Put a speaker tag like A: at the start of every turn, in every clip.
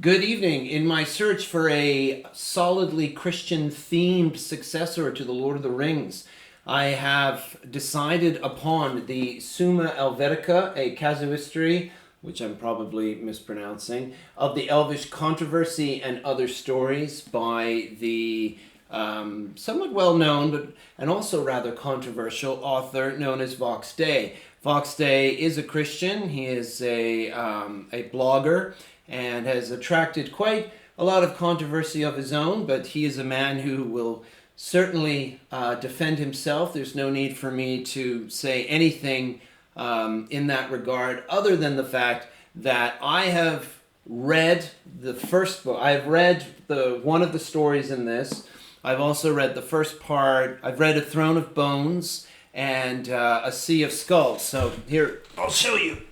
A: Good evening. In my search for a solidly Christian-themed successor to The Lord of the Rings, I have decided upon the Summa Elvetica, a casuistry, which I'm probably mispronouncing, of the Elvish Controversy and Other Stories by the somewhat well-known and also rather controversial author known as Vox Day. Vox Day is a Christian. He is a blogger and has attracted quite a lot of controversy of his own, but he is a man who will certainly defend himself. There's no need for me to say anything in that regard, other than the fact that I have read the first book. I've read one of the stories in this. I've also read the first part. I've read A Throne of Bones and A Sea of Skulls. So here, I'll show you.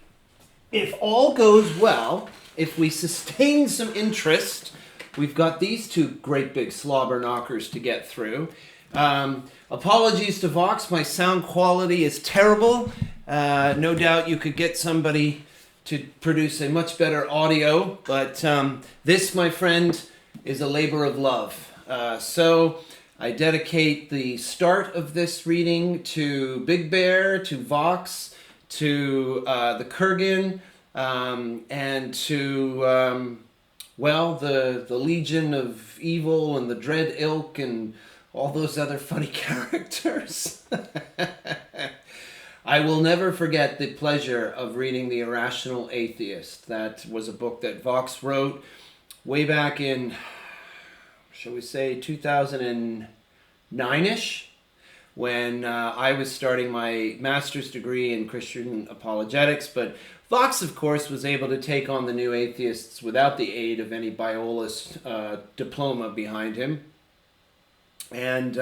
A: If all goes well, if we sustain some interest, we've got these two great big slobber knockers to get through. Apologies to Vox, my sound quality is terrible. No doubt you could get somebody to produce a much better audio, but this, my friend, is a labor of love. So I dedicate the start of this reading to Big Bear, to Vox, to the Kurgan, and to, the Legion of Evil and the Dread Ilk and all those other funny characters. I will never forget the pleasure of reading The Irrational Atheist. That was a book that Vox wrote way back in, shall we say, 2009-ish, when I was starting my master's degree in Christian apologetics. But Vox, of course, was able to take on the new atheists without the aid of any Biola diploma behind him. And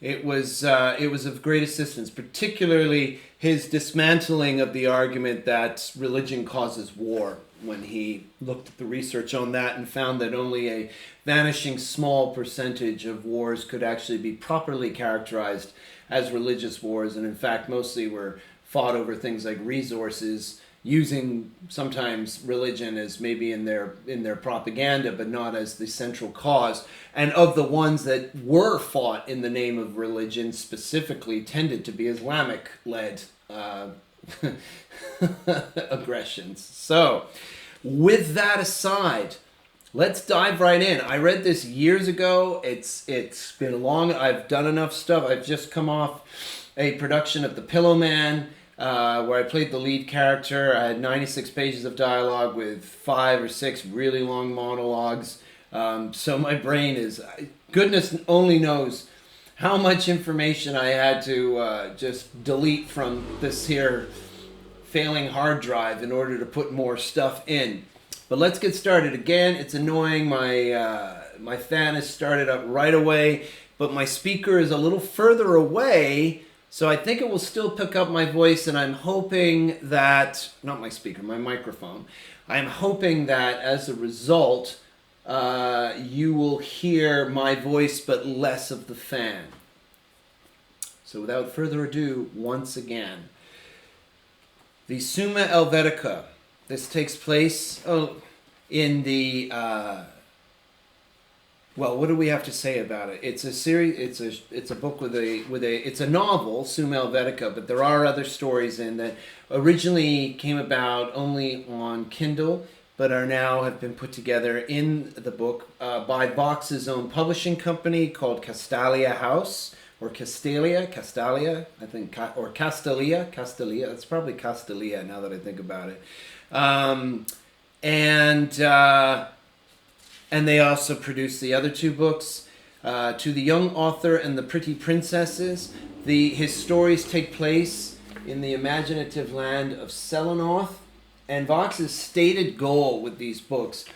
A: it was of great assistance, particularly his dismantling of the argument that religion causes war, when he looked at the research on that and found that only a vanishing small percentage of wars could actually be properly characterized as religious wars, and in fact mostly were fought over things like resources, using sometimes religion as maybe in their propaganda, but not as the central cause. And of the ones that were fought in the name of religion specifically tended to be Islamic-led aggressions. So, with that aside, let's dive right in. I read this years ago. It's been long. I've done enough stuff. I've just come off a production of The Pillow Man, where I played the lead character. I had 96 pages of dialogue with 5 or 6 really long monologues. So my brain is, goodness only knows how much information I had to just delete from this here failing hard drive in order to put more stuff in. But let's get started. Again, it's annoying. My fan has started up right away, but my speaker is a little further away, so I think it will still pick up my voice, and I'm hoping that, not my speaker, my microphone, I'm hoping that as a result, you will hear my voice but less of the fan. So without further ado, once again, the Summa Elvetica. This takes place in the what do we have to say about it? It's a series. It's a book it's a novel, Summa Elvetica, but there are other stories in that originally came about only on Kindle, but are now have been put together in the book by Vox's own publishing company called Castalia House, or Castalia, I think, or Castalia. It's probably Castalia now that I think about it. And they also produced the other 2 books, To the Young Author and the Pretty Princesses. His stories take place in the imaginative land of Selenoth, and Vox's stated goal with these books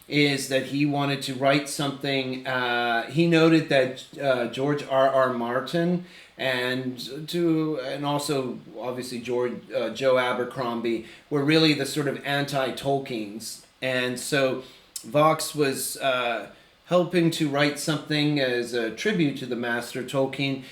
A: is that he wanted to write something. He noted that George R.R. Martin and also obviously Joe Abercrombie were really the sort of anti-Tolkiens, and so Vox was helping to write something as a tribute to the master Tolkien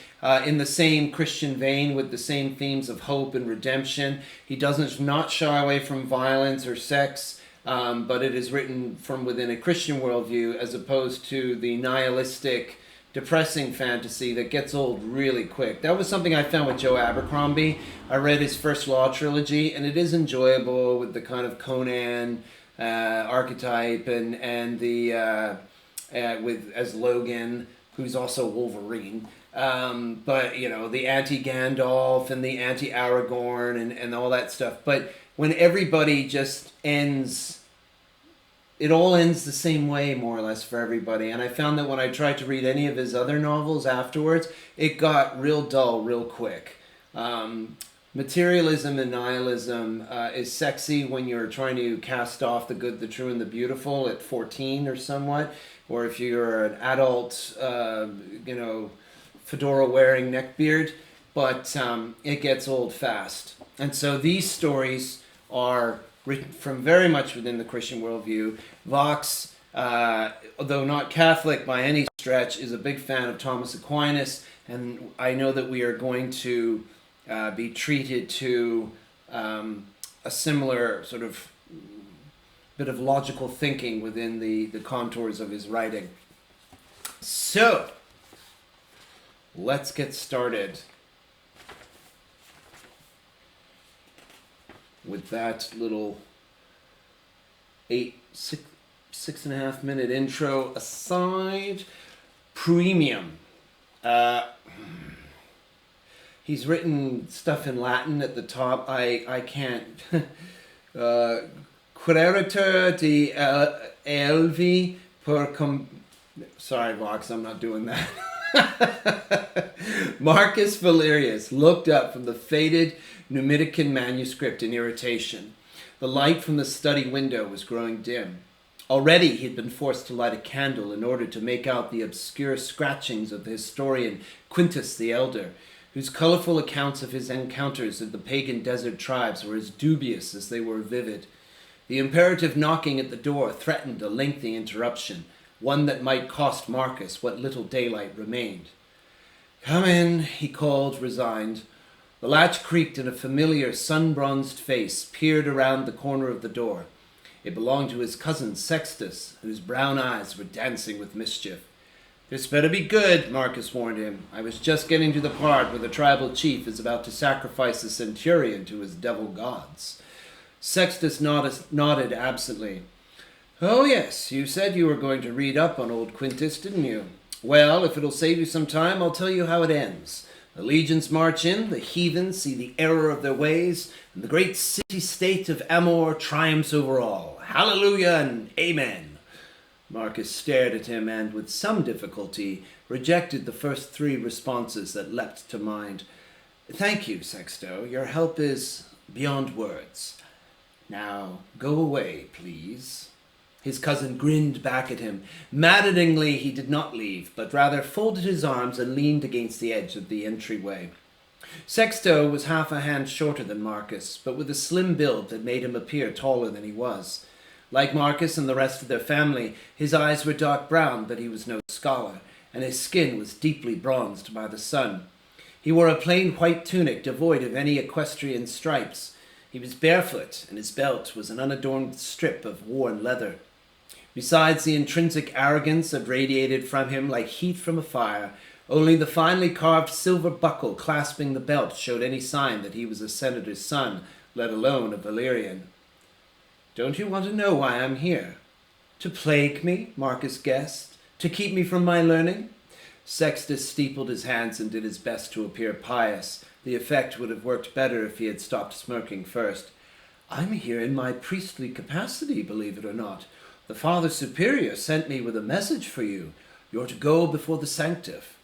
A: in the same Christian vein, with the same themes of hope and redemption. He doesn't not shy away from violence or sex. but it is written from within a Christian worldview as opposed to the nihilistic, depressing fantasy that gets old really quick. That was something I found with Joe Abercrombie. I read his First Law trilogy, and it is enjoyable with the kind of Conan archetype and the with as Logan, who's also Wolverine. But you know, the anti-Gandalf and the anti-Aragorn and all that stuff. But when everybody just ends, it all ends the same way, more or less, for everybody. And I found that when I tried to read any of his other novels afterwards, it got real dull real quick. Materialism and nihilism is sexy when you're trying to cast off the good, the true, and the beautiful at 14 or somewhat. Or if you're an adult, fedora-wearing neckbeard. But it gets old fast. And so these stories are written from very much within the Christian worldview. Vox, though not Catholic by any stretch, is a big fan of Thomas Aquinas, and I know that we are going to be treated to a similar sort of bit of logical thinking within the contours of his writing. So, let's get started with that little 6.5 minute intro aside. Premium. He's written stuff in Latin at the top. I can't. Queriter de Elvi per Sorry, Vox, I'm not doing that. Marcus Valerius looked up from the faded Numidician manuscript in irritation. The light from the study window was growing dim. Already he had been forced to light a candle in order to make out the obscure scratchings of the historian Quintus the Elder, whose colorful accounts of his encounters with the pagan desert tribes were as dubious as they were vivid. The imperative knocking at the door threatened a lengthy interruption, one that might cost Marcus what little daylight remained. "Come in," he called, resigned. The latch creaked and a familiar sun-bronzed face peered around the corner of the door. It belonged to his cousin Sextus, whose brown eyes were dancing with mischief. "This better be good," Marcus warned him. "I was just getting to the part where the tribal chief is about to sacrifice a centurion to his devil gods." Sextus nodded absently. "Oh yes, you said you were going to read up on old Quintus, didn't you? Well, if it'll save you some time, I'll tell you how it ends. The legions march in, the heathen see the error of their ways, and the great city-state of Amor triumphs over all. Hallelujah and amen." Marcus stared at him and, with some difficulty, rejected the first three responses that leapt to mind. "Thank you, Sexto. Your help is beyond words. Now, go away, please." His cousin grinned back at him. Maddeningly, he did not leave, but rather folded his arms and leaned against the edge of the entryway. Sexto was half a hand shorter than Marcus, but with a slim build that made him appear taller than he was. Like Marcus and the rest of their family, his eyes were dark brown, but he was no scholar, and his skin was deeply bronzed by the sun. He wore a plain white tunic devoid of any equestrian stripes. He was barefoot, and his belt was an unadorned strip of worn leather. Besides the intrinsic arrogance that radiated from him like heat from a fire, only the finely carved silver buckle clasping the belt showed any sign that he was a senator's son, let alone a Valerian. "Don't you want to know why I'm here?" "To plague me?" Marcus guessed. "To keep me from my learning?" Sextus steepled his hands and did his best to appear pious. The effect would have worked better if he had stopped smirking first. "I'm here in my priestly capacity, believe it or not. The Father Superior sent me with a message for you. You're to go before the sanctif."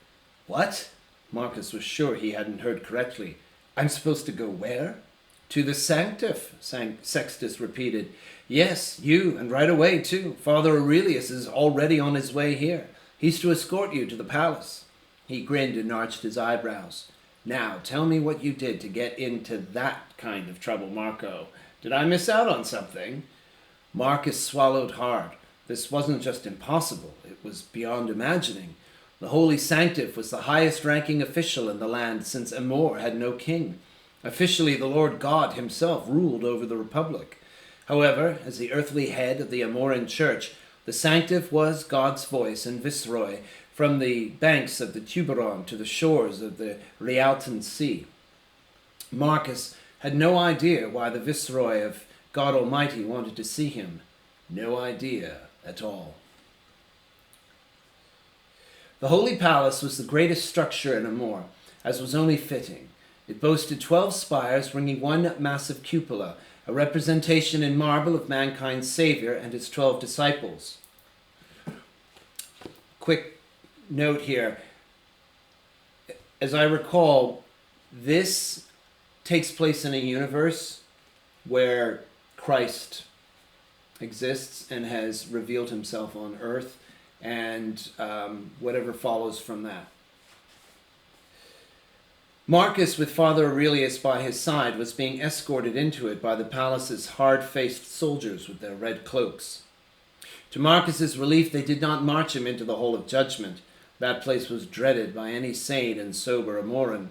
A: "What?" Marcus was sure he hadn't heard correctly. "I'm supposed to go where?" "To the sanctif," Sextus repeated. "Yes, you, and right away, too. Father Aurelius is already on his way here. He's to escort you to the palace." He grinned and arched his eyebrows. "Now, tell me what you did to get into that kind of trouble, Marco. Did I miss out on something?" Marcus swallowed hard. This wasn't just impossible, it was beyond imagining. The Holy Sanctif was the highest-ranking official in the land since Amor had no king. Officially, the Lord God himself ruled over the Republic. However, as the earthly head of the Amoran Church, the sanctif was God's voice and viceroy from the banks of the Tiburon to the shores of the Rialton Sea. Marcus had no idea why the viceroy of God Almighty wanted to see him. No idea at all. The Holy Palace was the greatest structure in Amor, as was only fitting. It boasted 12 spires ringing one massive cupola, a representation in marble of mankind's Savior and his 12 disciples. Quick note here. As I recall, this takes place in a universe where Christ exists and has revealed himself on earth, and whatever follows from that. Marcus, with Father Aurelius by his side, was being escorted into it by the palace's hard-faced soldiers with their red cloaks. To Marcus's relief, they did not march him into the Hall of Judgment. That place was dreaded by any sane and sober Amoran.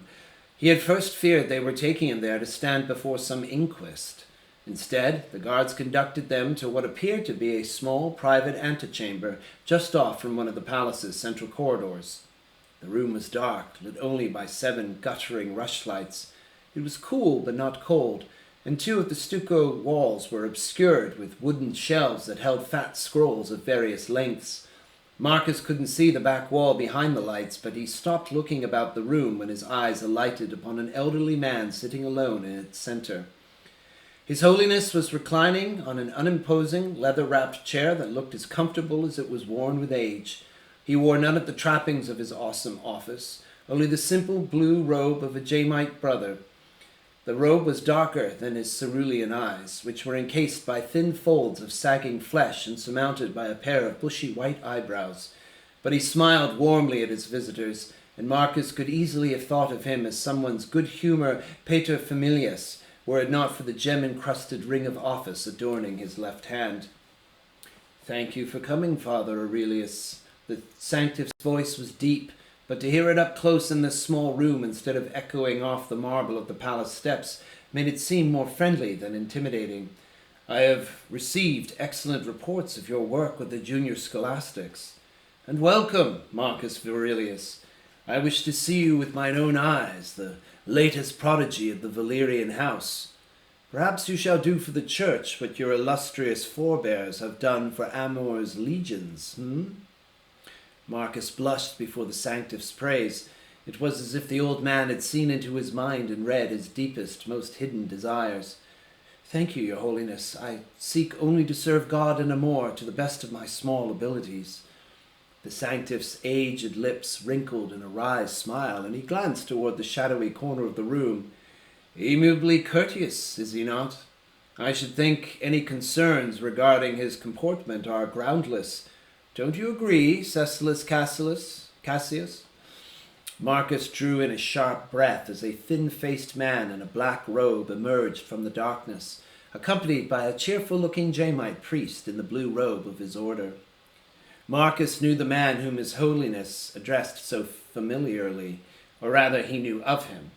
A: He had first feared they were taking him there to stand before some inquest. Instead, the guards conducted them to what appeared to be a small private antechamber just off from one of the palace's central corridors. The room was dark, lit only by 7 guttering rushlights. It was cool but not cold, and 2 of the stucco walls were obscured with wooden shelves that held fat scrolls of various lengths. Marcus couldn't see the back wall behind the lights, but he stopped looking about the room when his eyes alighted upon an elderly man sitting alone in its center. His Holiness was reclining on an unimposing, leather-wrapped chair that looked as comfortable as it was worn with age. He wore none of the trappings of his awesome office, only the simple blue robe of a Jamite brother. The robe was darker than his cerulean eyes, which were encased by thin folds of sagging flesh and surmounted by a pair of bushy white eyebrows. But he smiled warmly at his visitors, and Marcus could easily have thought of him as someone's good-humor paterfamilias, were it not for the gem-encrusted ring of office adorning his left hand. "Thank you for coming, Father Aurelius." The sanctif's voice was deep, but to hear it up close in this small room instead of echoing off the marble of the palace steps made it seem more friendly than intimidating. "I have received excellent reports of your work with the junior scholastics." "And welcome, Marcus Aurelius. I wish to see you with mine own eyes, the latest prodigy of the Valerian house. Perhaps you shall do for the church what your illustrious forebears have done for Amor's legions, Marcus blushed before the sanctif's praise. It was as if the old man had seen into his mind and read his deepest, most hidden desires. "Thank you, your holiness. I seek only to serve God and Amor to the best of my small abilities." The sanctif's aged lips wrinkled in a wry smile, and he glanced toward the shadowy corner of the room. "Amiably courteous, is he not? I should think any concerns regarding his comportment are groundless. Don't you agree, Cecilus Cassius?" Marcus drew in a sharp breath as a thin-faced man in a black robe emerged from the darkness, accompanied by a cheerful-looking Jamite priest in the blue robe of his order. Marcus knew the man whom his holiness addressed so familiarly, or rather he knew of him.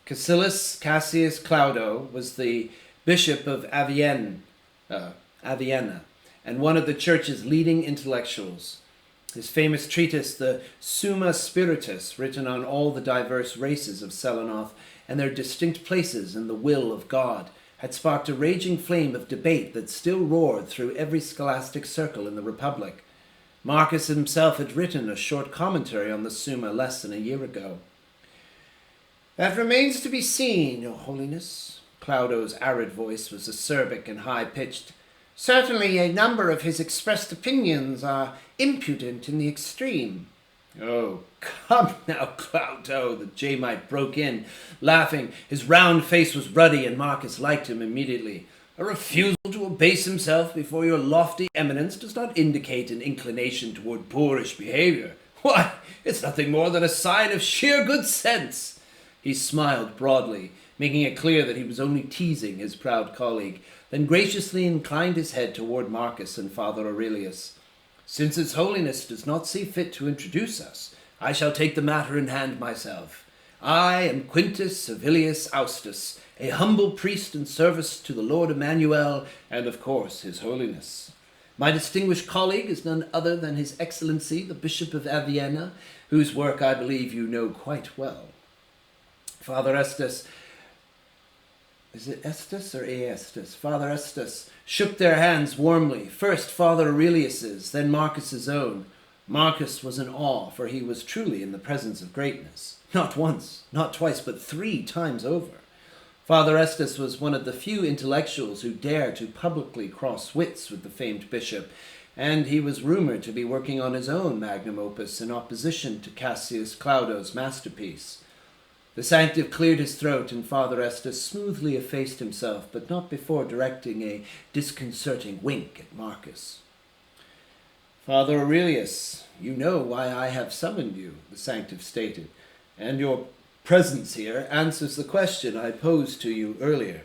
A: Cecilus Cassius Claudo was the bishop of Avienna, and one of the church's leading intellectuals. His famous treatise, the Summa Spiritus, written on all the diverse races of Selenoth and their distinct places in the will of God, had sparked a raging flame of debate that still roared through every scholastic circle in the Republic. Marcus himself had written a short commentary on the Summa less than a year ago. "That remains to be seen, your holiness." Claudo's arid voice was acerbic and high-pitched. "Certainly a number of his expressed opinions are impudent in the extreme." "Oh, come now, Claudo," the Jamite broke in, laughing. His round face was ruddy, and Marcus liked him immediately. "A refusal to abase himself before your lofty eminence does not indicate an inclination toward boorish behavior. Why, it's nothing more than a sign of sheer good sense." He smiled broadly, making it clear that he was only teasing his proud colleague, then graciously inclined his head toward Marcus and Father Aurelius. "Since His Holiness does not see fit to introduce us, I shall take the matter in hand myself. I am Quintus Servilius Austus, a humble priest in service to the Lord Emmanuel and, of course, His Holiness. My distinguished colleague is none other than His Excellency, the Bishop of Avienna, whose work I believe you know quite well. Father Estes, is it Estes or Aestus? Father Estes shook their hands warmly, first Father Aurelius's, then Marcus's own. Marcus was in awe, for he was truly in the presence of greatness. Not once, not twice, but 3 times over. Father Estes was one of the few intellectuals who dared to publicly cross wits with the famed bishop, and he was rumored to be working on his own magnum opus in opposition to Cassius Claudo's masterpiece. The sanctive cleared his throat, and Father Estes smoothly effaced himself, but not before directing a disconcerting wink at Marcus. Father Aurelius, you know why I have summoned you, the sanctive stated, and your presence here answers the question I posed to you earlier.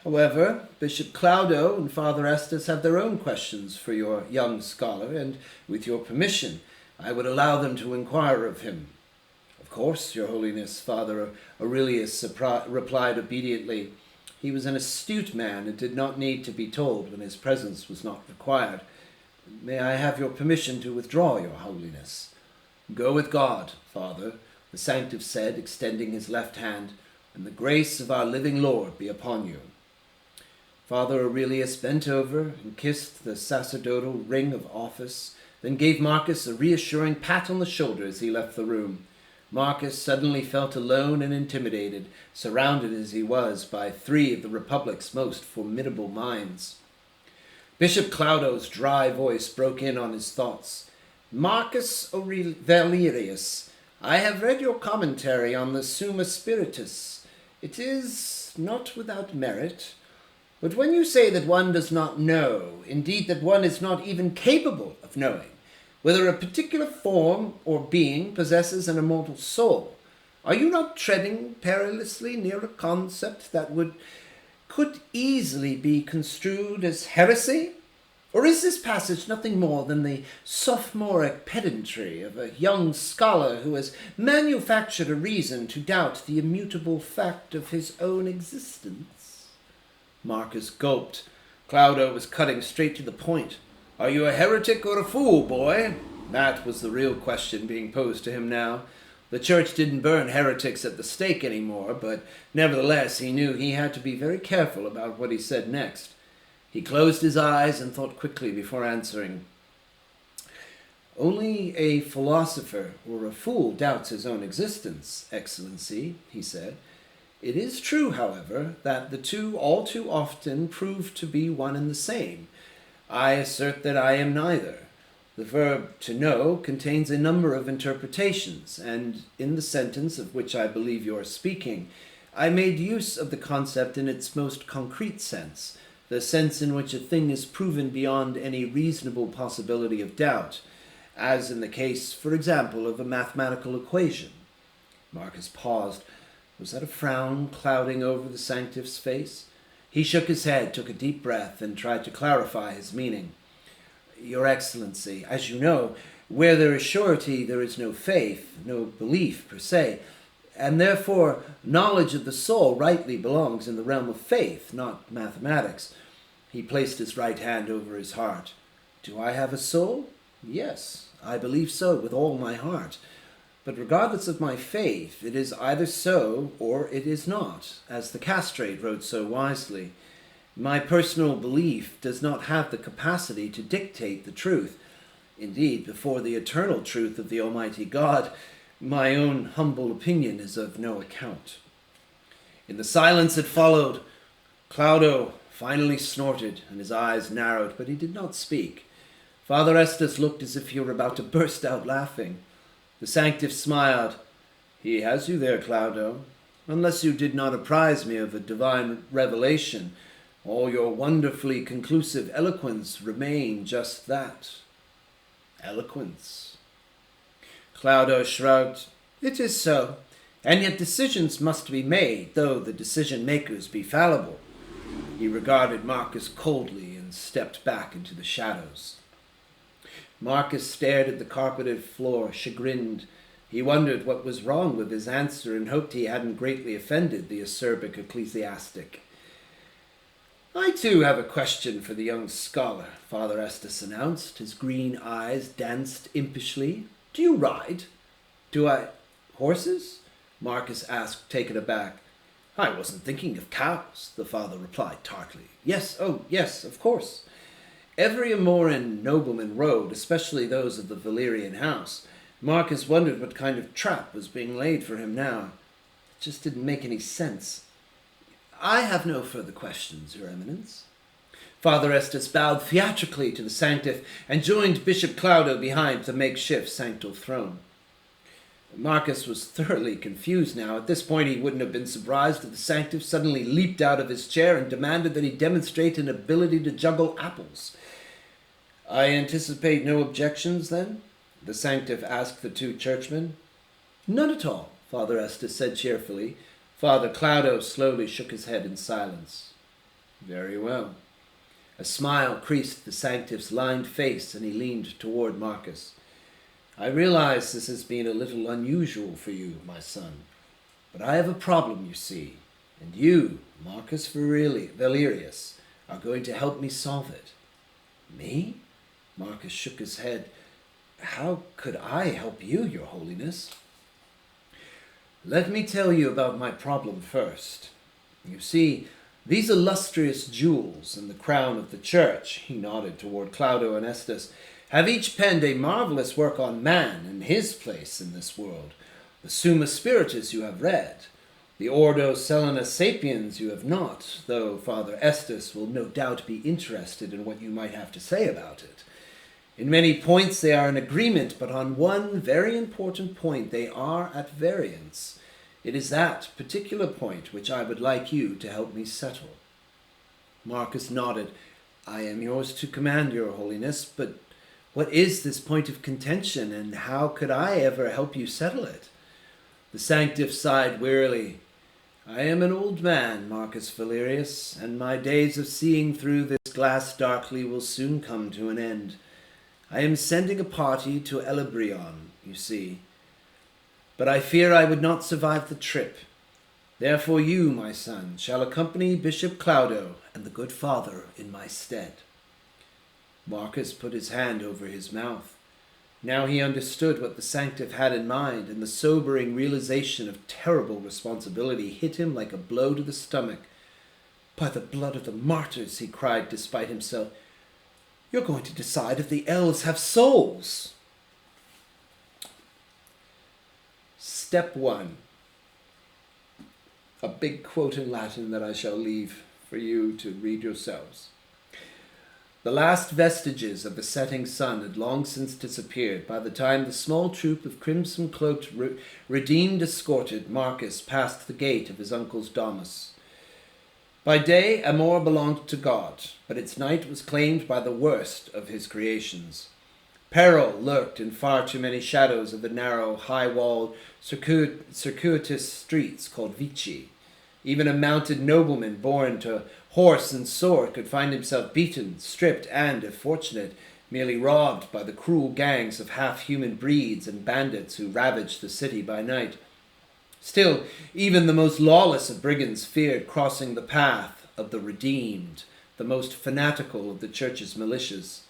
A: However, Bishop Claudo and Father Estes have their own questions for your young scholar, and with your permission, I would allow them to inquire of him. Of course, Your Holiness, Father Aurelius replied obediently. He was an astute man and did not need to be told when his presence was not required. May I have your permission to withdraw, Your Holiness? Go with God, Father, the sanctive said, extending his left hand, and the grace of our living Lord be upon you. Father Aurelius bent over and kissed the sacerdotal ring of office, then gave Marcus a reassuring pat on the shoulder as he left the room. Marcus suddenly felt alone and intimidated, surrounded as he was by 3 of the Republic's most formidable minds. Bishop Claudo's dry voice broke in on his thoughts. Marcus Valerius, I have read your commentary on the Summa Spiritus. It is not without merit, but when you say that one does not know, indeed that one is not even capable of knowing, whether a particular form or being possesses an immortal soul, are you not treading perilously near a concept that could easily be construed as heresy? Or is this passage nothing more than the sophomoric pedantry of a young scholar who has manufactured a reason to doubt the immutable fact of his own existence? Marcus gulped. Claudo was cutting straight to the point. Are you a heretic or a fool, boy? That was the real question being posed to him now. The church didn't burn heretics at the stake anymore, but nevertheless he knew he had to be very careful about what he said next. He closed his eyes and thought quickly before answering. Only a philosopher or a fool doubts his own existence, Excellency, he said. It is true, however, that the two all too often prove to be one and the same. I assert that I am neither. The verb to know contains a number of interpretations, and in the sentence of which I believe you are speaking, I made use of the concept in its most concrete sense, the sense in which a thing is proven beyond any reasonable possibility of doubt, as in the case, for example, of a mathematical equation. Marcus paused. Was that a frown clouding over the sanctive's face? He shook his head, took a deep breath, and tried to clarify his meaning. Your Excellency, as you know, where there is surety, there is no faith, no belief per se, and therefore knowledge of the soul rightly belongs in the realm of faith, not mathematics. He placed his right hand over his heart. Do I have a soul? Yes, I believe so with all my heart. But regardless of my faith, it is either so or it is not, as the castrate wrote so wisely. My personal belief does not have the capacity to dictate the truth. Indeed, before the eternal truth of the Almighty God, my own humble opinion is of no account. In the silence that followed, Claudo finally snorted, and his eyes narrowed, but he did not speak. Father Estes looked as if he were about to burst out laughing. The sanctive smiled. He has you there, Claudo. Unless you did not apprise me of a divine revelation, all your wonderfully conclusive eloquence remain just that. Eloquence. Claudo shrugged. It is so, and yet decisions must be made, though the decision-makers be fallible. He regarded Marcus coldly and stepped back into the shadows. Marcus stared at the carpeted floor, chagrined. He wondered what was wrong with his answer and hoped he hadn't greatly offended the acerbic ecclesiastic. "I too have a question for the young scholar," Father Estes announced. His green eyes danced impishly. "Do you ride?" "Do I? Horses?" Marcus asked, taken aback. "I wasn't thinking of cows," the father replied tartly. "Yes, of course. Every Amoran nobleman rode, especially those of the Valyrian house." Marcus wondered what kind of trap was being laid for him now. It just didn't make any sense. "I have no further questions, Your Eminence." Father Estes bowed theatrically to the sanctif and joined Bishop Cloudo behind the makeshift sanctal throne. Marcus was thoroughly confused now. At this point he wouldn't have been surprised if the sanctif suddenly leaped out of his chair and demanded that he demonstrate an ability to juggle apples. "I anticipate no objections, then?" the sanctif asked the two churchmen. "None at all," Father Estes said cheerfully. Father Cloudo slowly shook his head in silence. "Very well." A smile creased the sanctif's lined face, and he leaned toward Marcus. "I realize this has been a little unusual for you, my son, but I have a problem, you see, and you, Marcus Valerius, are going to help me solve it." "Me?" Marcus shook his head. "How could I help you, Your Holiness?" "Let me tell you about my problem first. You see, these illustrious jewels in the crown of the church," he nodded toward Cloudo and Estes, "have each penned a marvelous work on man and his place in this world. The Summa Spiritus you have read. The Ordo Selena Sapiens you have not, though Father Estes will no doubt be interested in what you might have to say about it. In many points they are in agreement, but on one very important point they are at variance. It is that particular point which I would like you to help me settle." Marcus nodded. "I am yours to command, Your Holiness, but what is this point of contention, and how could I ever help you settle it?" The sanctif sighed wearily. "I am an old man, Marcus Valerius, and my days of seeing through this glass darkly will soon come to an end. I am sending a party to Elebrion, you see, but I fear I would not survive the trip. Therefore you, my son, shall accompany Bishop Cloudo and the good father in my stead." Marcus put his hand over his mouth. Now he understood what the sanctif had in mind, and the sobering realization of terrible responsibility hit him like a blow to the stomach. "By the blood of the martyrs," he cried despite himself, "you're going to decide if the elves have souls!" Step 1. A big quote in Latin that I shall leave for you to read yourselves. The last vestiges of the setting sun had long since disappeared by the time the small troop of crimson-cloaked redeemed escorted Marcus past the gate of his uncle's domus. By day, Amor belonged to God, but its night was claimed by the worst of his creations. Peril lurked in far too many shadows of the narrow, high-walled, circuitous streets called Vici. Even a mounted nobleman born to horse and sword could find himself beaten, stripped, and, if fortunate, merely robbed by the cruel gangs of half-human breeds and bandits who ravaged the city by night. Still, even the most lawless of brigands feared crossing the path of the redeemed, the most fanatical of the church's militias.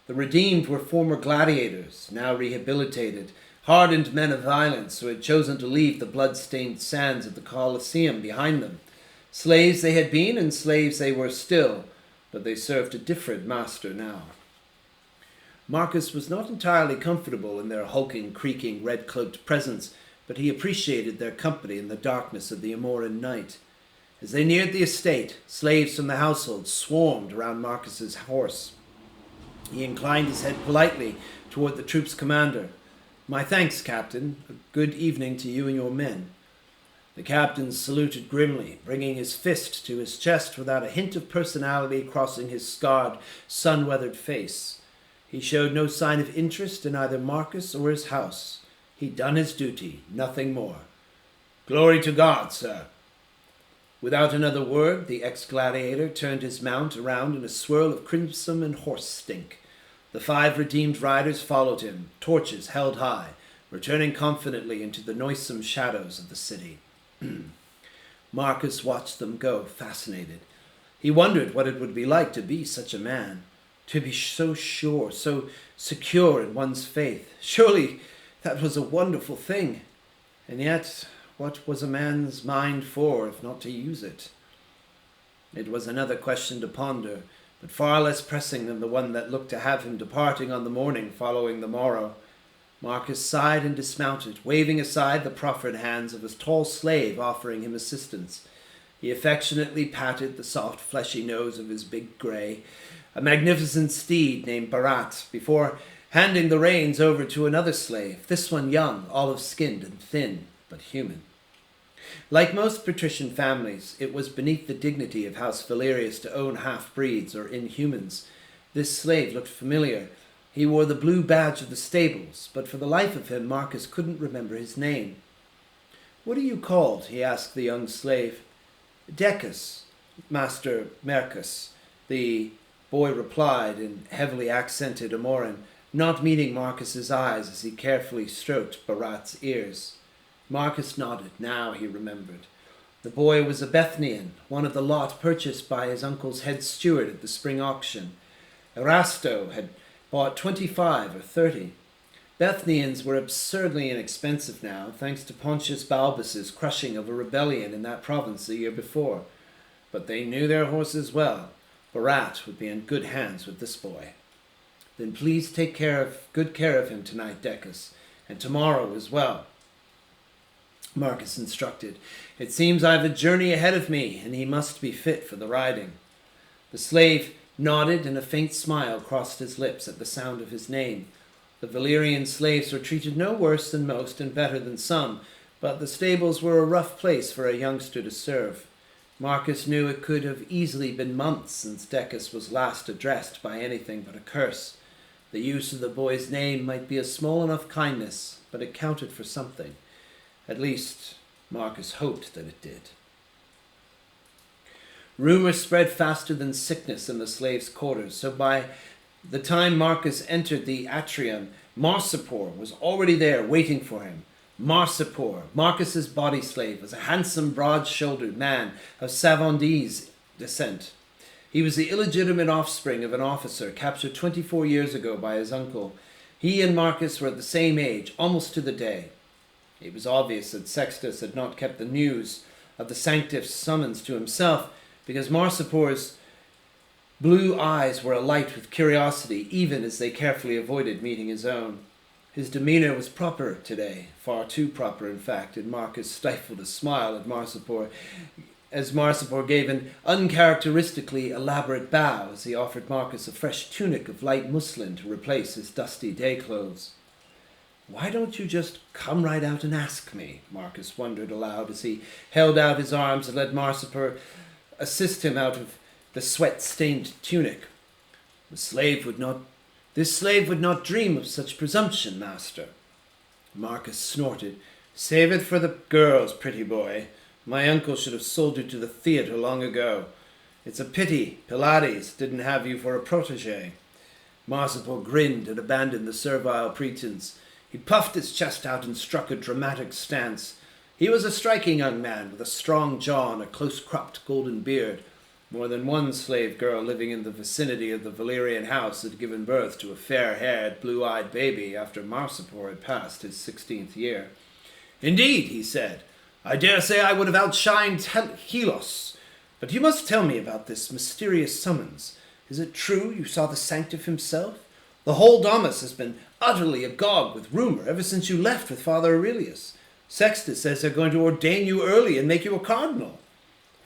A: The redeemed were former gladiators, now rehabilitated, hardened men of violence who had chosen to leave the blood-stained sands of the Colosseum behind them. Slaves they had been, and slaves they were still, but they served a different master now. Marcus was not entirely comfortable in their hulking, creaking, red-cloaked presence, but he appreciated their company in the darkness of the Amoran night. As they neared the estate, slaves from the household swarmed around Marcus's horse. He inclined his head politely toward the troop's commander. "My thanks, Captain. A good evening to you and your men." The captain saluted grimly, bringing his fist to his chest without a hint of personality crossing his scarred, sun-weathered face. He showed no sign of interest in either Marcus or his house. He'd done his duty, nothing more. "Glory to God, sir." Without another word, the ex-gladiator turned his mount around in a swirl of crimson and horse stink. The 5 redeemed riders followed him, torches held high, returning confidently into the noisome shadows of the city. Marcus watched them go, fascinated. He wondered what it would be like to be such a man, to be so sure, so secure in one's faith. Surely that was a wonderful thing. And yet, what was a man's mind for if not to use it? It was another question to ponder, but far less pressing than the one that looked to have him departing on the morning following the morrow. Marcus sighed and dismounted, waving aside the proffered hands of his tall slave offering him assistance. He affectionately patted the soft fleshy nose of his big grey, a magnificent steed named Barat, before handing the reins over to another slave, this one young, olive-skinned and thin, but human. Like most patrician families, it was beneath the dignity of House Valerius to own half-breeds or inhumans. This slave looked familiar. He wore the blue badge of the stables, but for the life of him Marcus couldn't remember his name. "What are you called?" he asked the young slave. "Decus, Master Mercus," the boy replied in heavily accented Amoran, not meeting Marcus's eyes as he carefully stroked Barat's ears. Marcus nodded. Now he remembered. The boy was a Bethnian, one of the lot purchased by his uncle's head steward at the spring auction. Erasto had bought 25 or 30. Bethnians were absurdly inexpensive now, thanks to Pontius Balbus's crushing of a rebellion in that province the year before. But they knew their horses well. Barat would be in good hands with this boy. "Then please take good care of him tonight, Decus, and tomorrow as well," Marcus instructed. "It seems I've a journey ahead of me, and he must be fit for the riding." The slave nodded, and a faint smile crossed his lips at the sound of his name. The Valyrian slaves were treated no worse than most and better than some, but the stables were a rough place for a youngster to serve. Marcus knew it could have easily been months since Decus was last addressed by anything but a curse. The use of the boy's name might be a small enough kindness, but it counted for something. At least, Marcus hoped that it did. Rumor spread faster than sickness in the slaves' quarters, so by the time Marcus entered the atrium, Marsupor was already there waiting for him. Marsupor, Marcus's body slave, was a handsome, broad-shouldered man of Savondese descent. He was the illegitimate offspring of an officer captured 24 years ago by his uncle. He and Marcus were at the same age, almost to the day. It was obvious that Sextus had not kept the news of the Sanctif's summons to himself, because Marsupor's blue eyes were alight with curiosity, even as they carefully avoided meeting his own. His demeanor was proper today, far too proper, in fact, and Marcus stifled a smile at Marsupor, as Marsupor gave an uncharacteristically elaborate bow as he offered Marcus a fresh tunic of light muslin to replace his dusty day clothes. "Why don't you just come right out and ask me?" Marcus wondered aloud as he held out his arms and let Marsupor assist him out of the sweat-stained tunic. This slave would not dream of such presumption, master." Marcus snorted. "Save it for the girls, pretty boy. My uncle should have sold you to the theatre long ago. It's a pity Pylades didn't have you for a protégé." Marsupor grinned and abandoned the servile pretense. He puffed his chest out and struck a dramatic stance. He was a striking young man with a strong jaw and a close-cropped golden beard. More than one slave girl living in the vicinity of the Valyrian house had given birth to a fair-haired, blue-eyed baby after Marsupor had passed his 16th year. "Indeed," he said, "I dare say I would have outshined Helos. But you must tell me about this mysterious summons. Is it true you saw the Sanctif himself? The whole Domus has been utterly agog with rumor ever since you left with Father Aurelius. Sextus says they're going to ordain you early and make you a cardinal."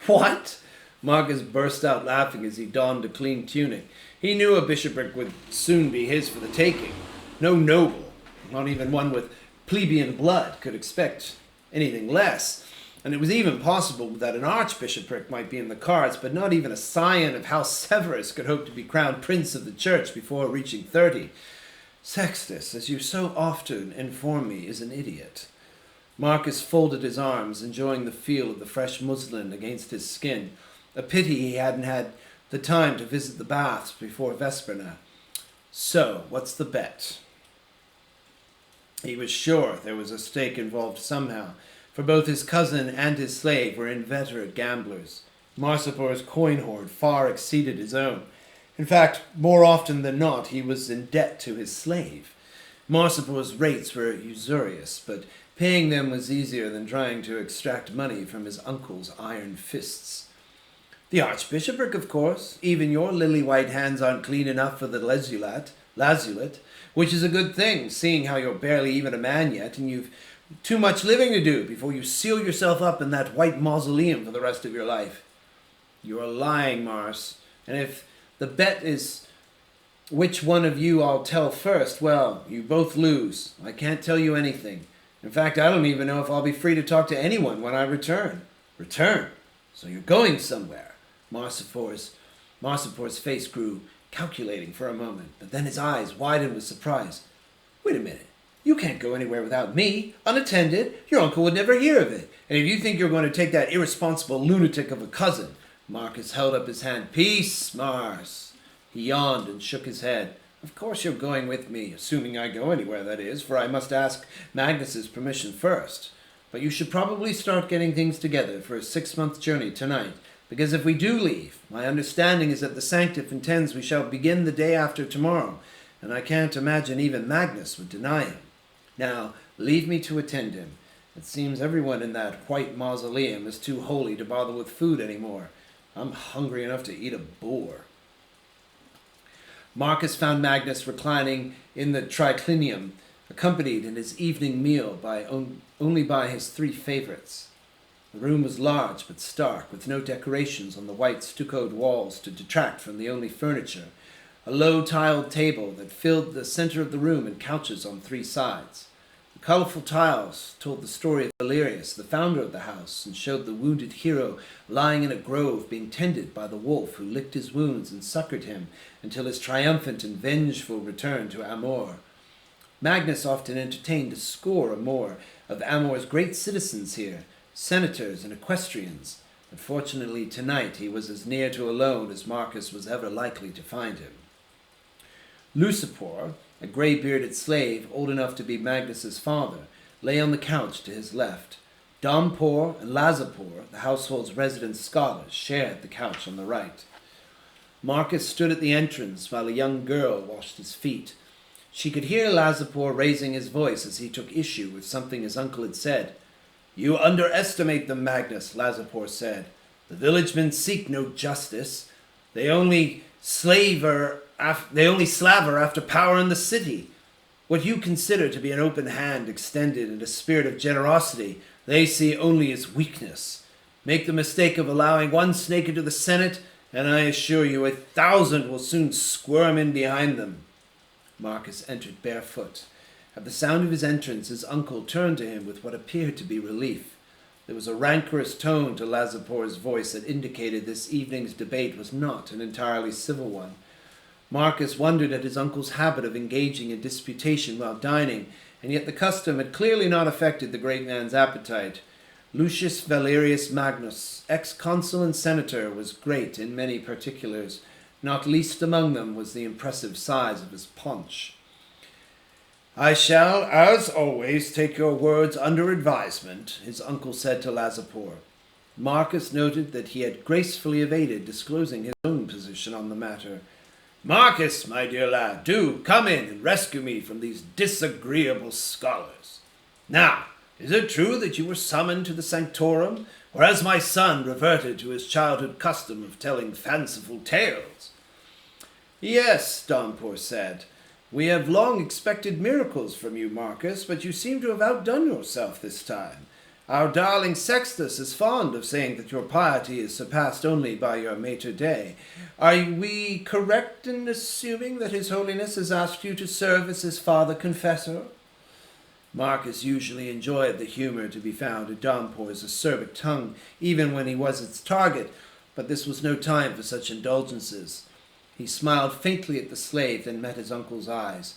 A: "What?" Marcus burst out laughing as he donned a clean tunic. He knew a bishopric would soon be his for the taking. No noble, not even one with plebeian blood, could expect anything less. And it was even possible that an archbishopric might be in the cards, but not even a scion of House Severus could hope to be crowned prince of the church before reaching 30. Sextus, as you so often inform me, is an idiot. Marcus folded his arms, enjoying the feel of the fresh muslin against his skin. A pity he hadn't had the time to visit the baths before Vesperna. "So, what's the bet?" He was sure there was a stake involved somehow, for both his cousin and his slave were inveterate gamblers. Marsipor's coin hoard far exceeded his own. In fact, more often than not, he was in debt to his slave. Marsipor's rates were usurious, but paying them was easier than trying to extract money from his uncle's iron fists. The archbishopric, of course. Even your lily-white hands aren't clean enough for the lazulate, which is a good thing, seeing how you're barely even a man yet, and you've too much living to do before you seal yourself up in that white mausoleum for the rest of your life. You are lying, Mars, and if the bet is which one of you I'll tell first, well, you both lose. I can't tell you anything. In fact, I don't even know if I'll be free to talk to anyone when I return. Return? So you're going somewhere. Marsipor's face grew calculating for a moment, but then his eyes widened with surprise. Wait a minute. You can't go anywhere without me, unattended. Your uncle would never hear of it. And if you think you're going to take that irresponsible lunatic of a cousin... Marcus held up his hand. Peace, Mars. He yawned and shook his head. Of course you're going with me, assuming I go anywhere, that is, for I must ask Magnus's permission first. But you should probably start getting things together for a 6-month journey tonight, because if we do leave, my understanding is that the Sanctif intends we shall begin the day after tomorrow, and I can't imagine even Magnus would deny him. Now, leave me to attend him. It seems everyone in that white mausoleum is too holy to bother with food anymore. I'm hungry enough to eat a boar. Marcus found Magnus reclining in the triclinium, accompanied in his evening meal only by his 3 favorites. The room was large but stark, with no decorations on the white stuccoed walls to detract from the only furniture, a low tiled table that filled the center of the room and couches on 3 sides. The colorful tiles told the story of Valerius, the founder of the house, and showed the wounded hero lying in a grove being tended by the wolf who licked his wounds and succored him until his triumphant and vengeful return to Amor. Magnus often entertained a score or more of Amor's great citizens here, senators and equestrians, but fortunately tonight he was as near to alone as Marcus was ever likely to find him. Lucipor, a grey-bearded slave old enough to be Magnus's father, lay on the couch to his left. Dompor and Lazapor, the household's resident scholars, shared the couch on the right. Marcus stood at the entrance while a young girl washed his feet. She could hear Lazapor raising his voice as he took issue with something his uncle had said. You underestimate them, Magnus, Lazapor said. The villagemen seek no justice. They only slaver after power in the city. What you consider to be an open hand extended and a spirit of generosity, they see only as weakness. Make the mistake of allowing 1 snake into the Senate, and I assure you 1,000 will soon squirm in behind them. Marcus entered barefoot. At the sound of his entrance, his uncle turned to him with what appeared to be relief. There was a rancorous tone to Lazapor's voice that indicated this evening's debate was not an entirely civil one. Marcus wondered at his uncle's habit of engaging in disputation while dining, and yet the custom had clearly not affected the great man's appetite. Lucius Valerius Magnus, ex-consul and senator, was great in many particulars. Not least among them was the impressive size of his paunch. I shall, as always, take your words under advisement, his uncle said to Lazapor. Marcus noted that he had gracefully evaded disclosing his own position on the matter. Marcus, my dear lad, do come in and rescue me from these disagreeable scholars. Now, is it true that you were summoned to the sanctorum, or has my son reverted to his childhood custom of telling fanciful tales? Yes, Dompor said. We have long expected miracles from you, Marcus, but you seem to have outdone yourself this time. Our darling Sextus is fond of saying that your piety is surpassed only by your maitre d'. Are we correct in assuming that His Holiness has asked you to serve as his father confessor? Marcus usually enjoyed the humor to be found in Dompor's acerbic tongue, even when he was its target, but this was no time for such indulgences. He smiled faintly at the slave, then met his uncle's eyes.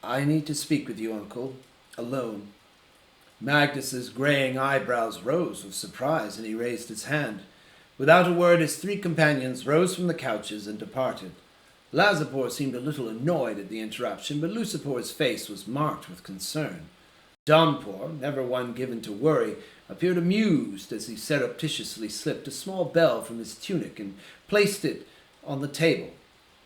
A: I need to speak with you, uncle, alone. Magnus's graying eyebrows rose with surprise, and he raised his hand. Without a word, his 3 companions rose from the couches and departed. Lazapor seemed a little annoyed at the interruption, but Lucipor's face was marked with concern. Dompor, never one given to worry, appeared amused as he surreptitiously slipped a small bell from his tunic and placed it on the table,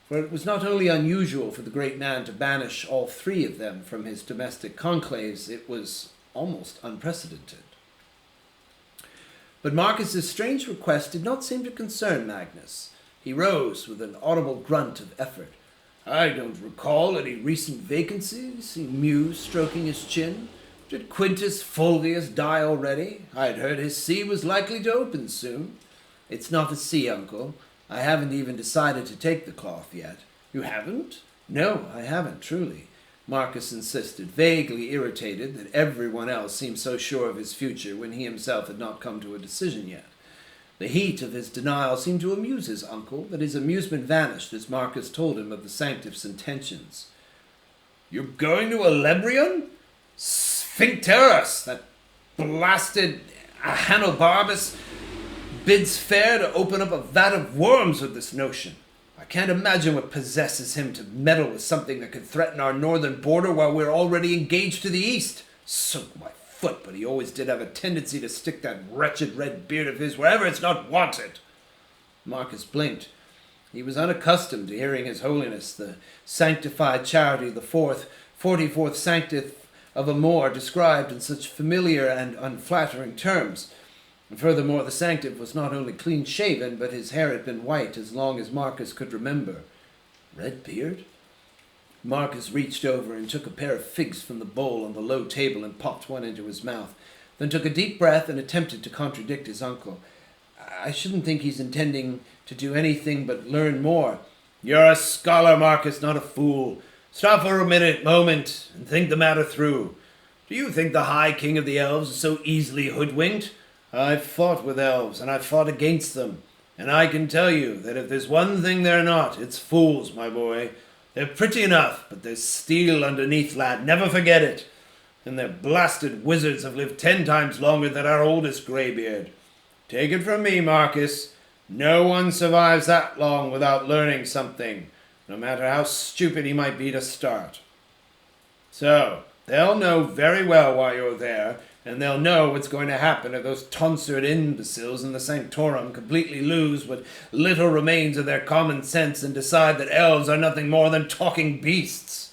A: for it was not only unusual for the great man to banish all three of them from his domestic conclaves, it was almost unprecedented. But Marcus's strange request did not seem to concern Magnus. He rose with an audible grunt of effort. "I don't recall any recent vacancies," he mused, stroking his chin. "Did Quintus Fulvius die already? I'd heard his see was likely to open soon." "It's not a see, uncle. I haven't even decided to take the cloth yet." "You haven't?" "No, I haven't, truly," Marcus insisted, vaguely irritated that everyone else seemed so sure of his future when he himself had not come to a decision yet. The heat of his denial seemed to amuse his uncle, but his amusement vanished as Marcus told him of the sanctiff's intentions. "You're going to Elebrion? Sphincterus, that blasted Ahenobarbus, bids fair to open up a vat of worms with this notion. I can't imagine what possesses him to meddle with something that could threaten our northern border while we're already engaged to the east. Soak my foot, but he always did have a tendency to stick that wretched red beard of his wherever it's not wanted." Marcus blinked. He was unaccustomed to hearing His Holiness, the sanctified Charity the 44th sanctith of Amor, described in such familiar and unflattering terms. And furthermore, the sanctith was not only clean-shaven, but his hair had been white as long as Marcus could remember. Red beard? Marcus reached over and took a pair of figs from the bowl on the low table and popped one into his mouth, then took a deep breath and attempted to contradict his uncle. "I shouldn't think he's intending to do anything but learn more." "You're a scholar, Marcus, not a fool. Stop for a moment and think the matter through. Do you think the High King of the Elves is so easily hoodwinked? I've fought with elves, and I've fought against them, and I can tell you that if there's one thing they're not, it's fools, my boy. They're pretty enough, but there's steel underneath, lad. Never forget it. And their blasted wizards have lived 10 times longer than our oldest greybeard. Take it from me, Marcus. No one survives that long without learning something, no matter how stupid he might be to start. So, they'll know very well why you're there, and they'll know what's going to happen if those tonsured imbeciles in the Sanctorum completely lose what little remains of their common sense and decide that elves are nothing more than talking beasts."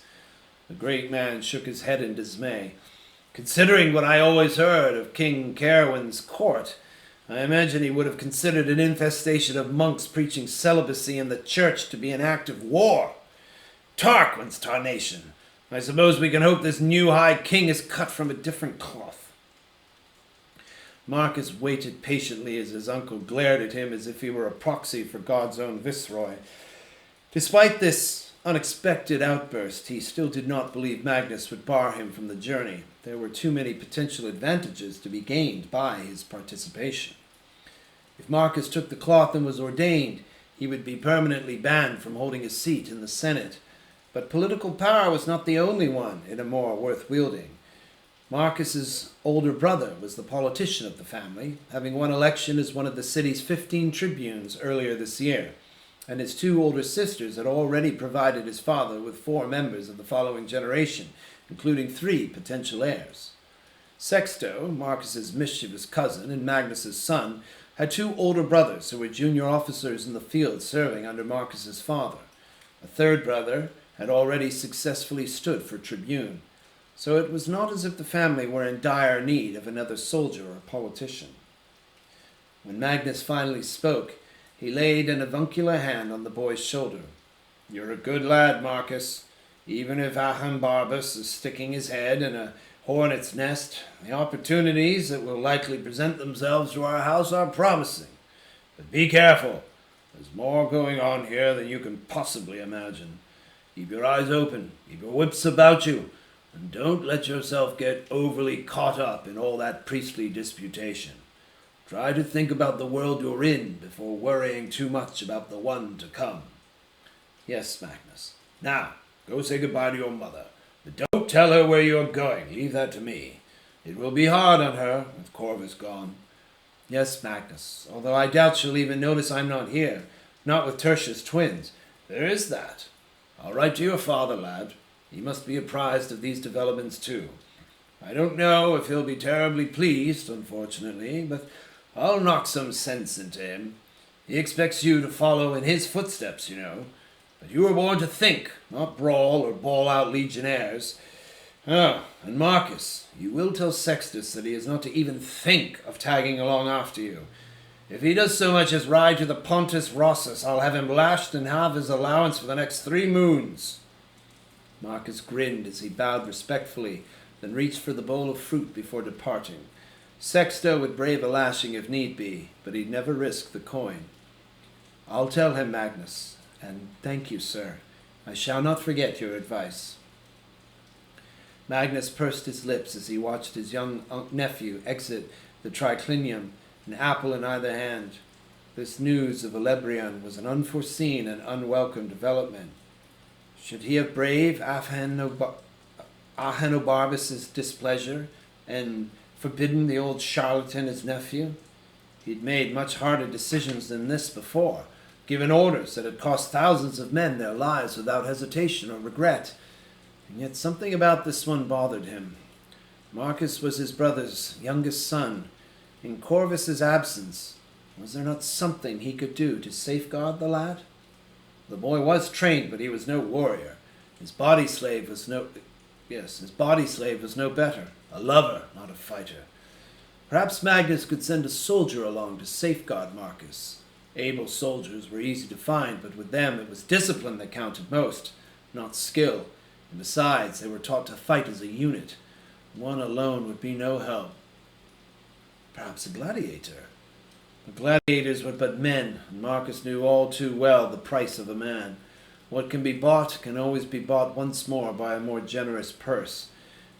A: The great man shook his head in dismay. "Considering what I always heard of King Cerwyn's court, I imagine he would have considered an infestation of monks preaching celibacy in the church to be an act of war. Tarquin's tarnation! I suppose we can hope this new High King is cut from a different cloth." Marcus waited patiently as his uncle glared at him as if he were a proxy for God's own viceroy. Despite this unexpected outburst, he still did not believe Magnus would bar him from the journey. There were too many potential advantages to be gained by his participation. If Marcus took the cloth and was ordained, he would be permanently banned from holding a seat in the Senate. But political power was not the only one in Amor worth wielding. Marcus's older brother was the politician of the family, having won election as one of the city's 15 tribunes earlier this year, and his 2 older sisters had already provided his father with 4 members of the following generation, including 3 potential heirs. Sexto, Marcus's mischievous cousin and Magnus's son, had 2 older brothers who were junior officers in the field serving under Marcus's father. A 3rd brother had already successfully stood for tribune, so it was not as if the family were in dire need of another soldier or politician. When Magnus finally spoke, he laid an avuncular hand on the boy's shoulder. "You're a good lad, Marcus. Even if Ahenobarbus is sticking his head in a hornet's nest, the opportunities that will likely present themselves to our house are promising. But be careful. There's more going on here than you can possibly imagine. Keep your eyes open, keep your wits about you, and don't let yourself get overly caught up in all that priestly disputation. Try to think about the world you're in before worrying too much about the one to come." "Yes, Magnus." "Now, go say goodbye to your mother. But don't tell her where you're going. Leave that to me. It will be hard on her with Corvus gone." "Yes, Magnus, although I doubt she'll even notice I'm not here, not with Tertius twins. There is that. I'll write to your father, lad. He must be apprised of these developments too. I don't know if he'll be terribly pleased, unfortunately, but I'll knock some sense into him. He expects you to follow in his footsteps, you know. But you were born to think, not brawl or bawl out legionnaires. Oh, and Marcus, you will tell Sextus that he is not to even think of tagging along after you. If he does so much as ride to the Pontus Rossus, I'll have him lashed and have his allowance for the next 3 moons. Marcus grinned as he bowed respectfully, then reached for the bowl of fruit before departing. Sexto would brave a lashing if need be, but he'd never risk the coin. I'll tell him, Magnus, and thank you, sir. I shall not forget your advice. Magnus pursed his lips as he watched his young nephew exit the triclinium, an apple in either hand. This news of Elebrion was an unforeseen and unwelcome development. Should he have braved Ahenobarbus's displeasure and forbidden the old charlatan his nephew? He'd made much harder decisions than this before, given orders that had cost thousands of men their lives without hesitation or regret. And yet something about this one bothered him. Marcus was his brother's youngest son. In Corvus's absence, was there not something he could do to safeguard the lad? The boy was trained, but he was no warrior. His body slave was no better. A lover, not a fighter. Perhaps Magnus could send a soldier along to safeguard Marcus. Able soldiers were easy to find, but with them it was discipline that counted most, not skill. And besides, they were taught to fight as a unit. One alone would be no help. Perhaps a gladiator. The gladiators were but men, and Marcus knew all too well the price of a man. What can be bought can always be bought once more by a more generous purse,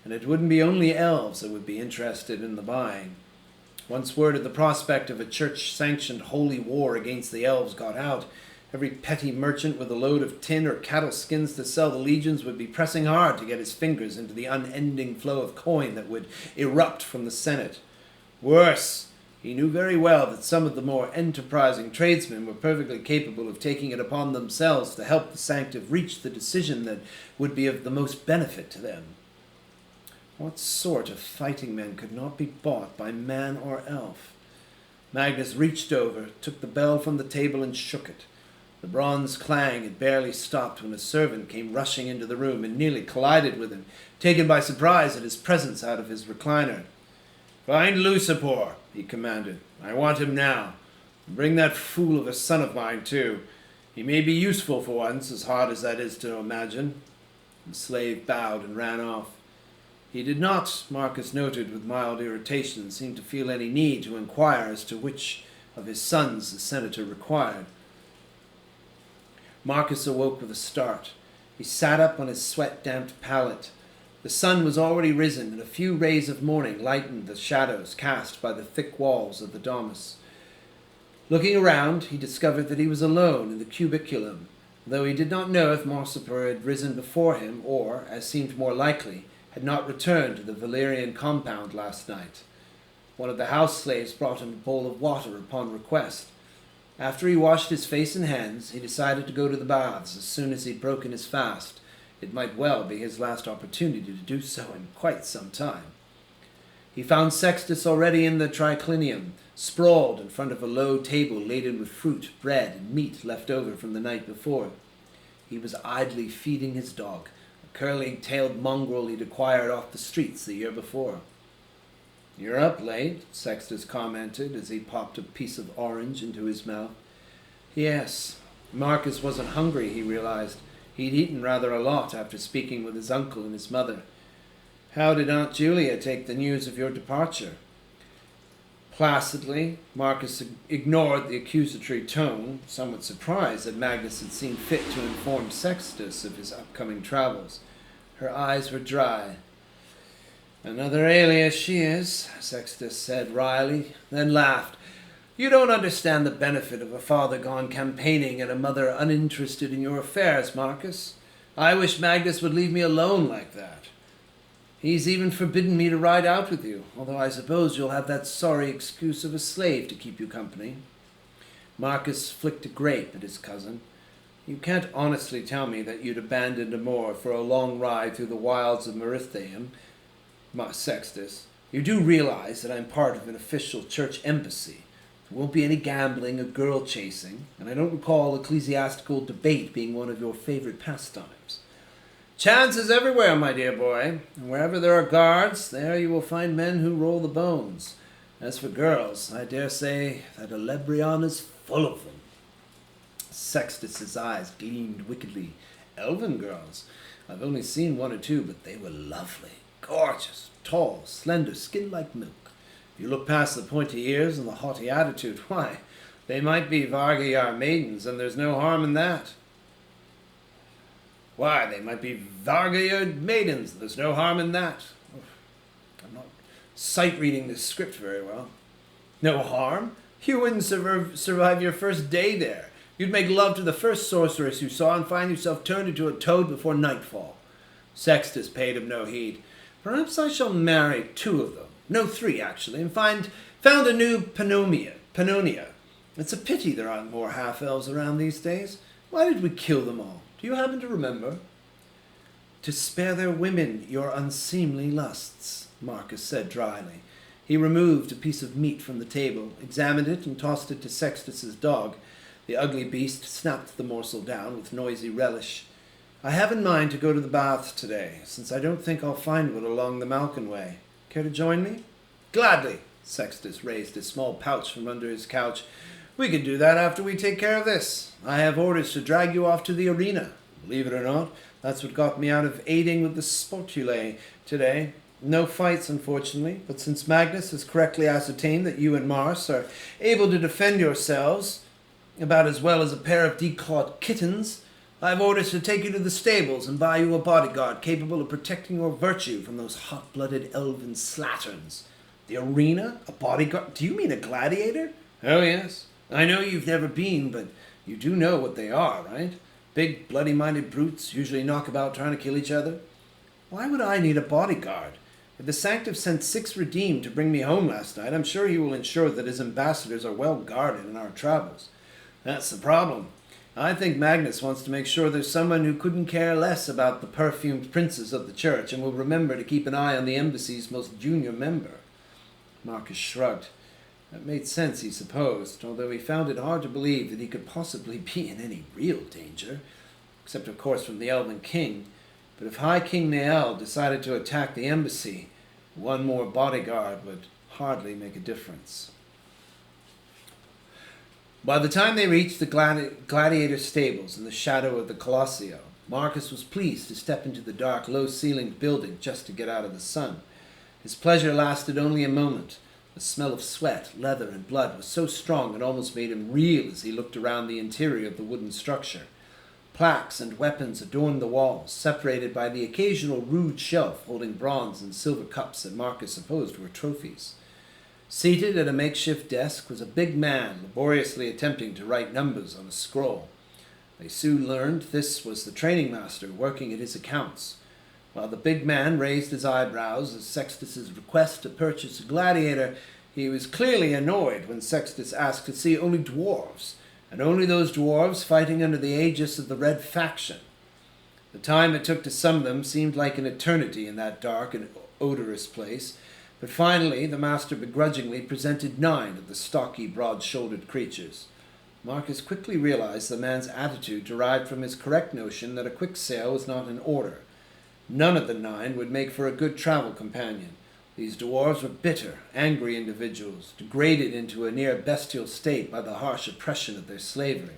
A: and it wouldn't be only elves that would be interested in the buying. Once word of the prospect of a church-sanctioned holy war against the elves got out, every petty merchant with a load of tin or cattle skins to sell the legions would be pressing hard to get his fingers into the unending flow of coin that would erupt from the Senate. Worse, he knew very well that some of the more enterprising tradesmen were perfectly capable of taking it upon themselves to help the Sanctive reach the decision that would be of the most benefit to them. What sort of fighting men could not be bought by man or elf? Magnus reached over, took the bell from the table and shook it. The bronze clang had barely stopped when a servant came rushing into the room and nearly collided with him, taken by surprise at his presence out of his recliner. "Find Lucipor," he commanded. "I want him now. And bring that fool of a son of mine, too. He may be useful for once, as hard as that is to imagine." The slave bowed and ran off. He did not, Marcus noted with mild irritation, seem to feel any need to inquire as to which of his sons the senator required. Marcus awoke with a start. He sat up on his sweat-damped pallet. The sun was already risen, and a few rays of morning lightened the shadows cast by the thick walls of the domus. Looking around, he discovered that he was alone in the cubiculum, though he did not know if Morsiper had risen before him or, as seemed more likely, had not returned to the Valerian compound last night. One of the house slaves brought him a bowl of water upon request. After he washed his face and hands, he decided to go to the baths as soon as he'd broken his fast. It might well be his last opportunity to do so in quite some time. He found Sextus already in the triclinium, sprawled in front of a low table laden with fruit, bread, and meat left over from the night before. He was idly feeding his dog, a curly-tailed mongrel he'd acquired off the streets the year before. "You're up late," Sextus commented as he popped a piece of orange into his mouth. Yes, Marcus wasn't hungry, he realized. He'd eaten rather a lot after speaking with his uncle and his mother. "How did Aunt Julia take the news of your departure?" Placidly, Marcus ignored the accusatory tone, somewhat surprised that Magnus had seen fit to inform Sextus of his upcoming travels. Her eyes were dry. "Another alias she is," Sextus said wryly, then laughed. "You don't understand the benefit of a father gone campaigning and a mother uninterested in your affairs, Marcus. I wish Magnus would leave me alone like that. He's even forbidden me to ride out with you, although I suppose you'll have that sorry excuse of a slave to keep you company." Marcus flicked a grape at his cousin. You can't honestly tell me that you'd abandon Amor for a long ride through the wilds of Merithium, Sextus. You do realize that I'm part of an official church embassy. There won't be any gambling or girl chasing, and I don't recall ecclesiastical debate being one of your favorite pastimes. Chance is everywhere, my dear boy, and wherever there are guards, there you will find men who roll the bones. As for girls, I dare say that Elebrion is full of them. Sextus's eyes gleamed wickedly. Elven girls? I've only seen one or two, but they were lovely, gorgeous, tall, slender, skin like milk. If you look past the pointy ears and the haughty attitude, why, they might be Vargeyar maidens, and there's no harm in that. Why, they might be Vargeyar maidens, there's no harm in that. I'm not sight-reading this script very well. No harm? You wouldn't survive your first day there. You'd make love to the first sorceress you saw and find yourself turned into a toad before nightfall. Sextus paid him no heed. Perhaps I shall marry 2 of them. No, 3, actually, and found a new Pannonia. It's a pity there aren't more half-elves around these days. Why did we kill them all? Do you happen to remember? To spare their women your unseemly lusts, Marcus said dryly. He removed a piece of meat from the table, examined it, and tossed it to Sextus's dog. The ugly beast snapped the morsel down with noisy relish. I have in mind to go to the baths today, since I don't think I'll find one along the Malkin Way. Care to join me? Gladly. Sextus raised a small pouch from under his couch. We can do that after we take care of this. I have orders to drag you off to the arena. Believe it or not, that's what got me out of aiding with the Sportulae today. No fights, unfortunately, but since Magnus has correctly ascertained that you and Mars are able to defend yourselves about as well as a pair of declawed kittens, I have orders to take you to the stables and buy you a bodyguard capable of protecting your virtue from those hot-blooded elven slatterns. The arena? A bodyguard? Do you mean a gladiator? Oh, yes. I know you've never been, but you do know what they are, right? Big, bloody-minded brutes, usually knock about trying to kill each other. Why would I need a bodyguard? If the Sanctum sent 6 redeemed to bring me home last night, I'm sure he will ensure that his ambassadors are well guarded in our travels. That's the problem. I think Magnus wants to make sure there's someone who couldn't care less about the perfumed princes of the church and will remember to keep an eye on the embassy's most junior member. Marcus shrugged. That made sense, he supposed, although he found it hard to believe that he could possibly be in any real danger, except of course from the Elven King. But if High King Nael decided to attack the embassy, one more bodyguard would hardly make a difference. By the time they reached the gladiator stables in the shadow of the Colosseo, Marcus was pleased to step into the dark, low-ceilinged building just to get out of the sun. His pleasure lasted only a moment. The smell of sweat, leather, and blood was so strong it almost made him reel as he looked around the interior of the wooden structure. Plaques and weapons adorned the walls, separated by the occasional rude shelf holding bronze and silver cups that Marcus supposed were trophies. Seated at a makeshift desk was a big man laboriously attempting to write numbers on a scroll. They soon learned this was the training master working at his accounts. While the big man raised his eyebrows at Sextus's request to purchase a gladiator, he was clearly annoyed when Sextus asked to see only dwarves, and only those dwarves fighting under the aegis of the Red Faction. The time it took to summon them seemed like an eternity in that dark and odorous place, but finally the master begrudgingly presented 9 of the stocky, broad-shouldered creatures. Marcus quickly realized the man's attitude derived from his correct notion that a quick sale was not in order. None of the 9 would make for a good travel companion. These dwarves were bitter, angry individuals, degraded into a near bestial state by the harsh oppression of their slavery.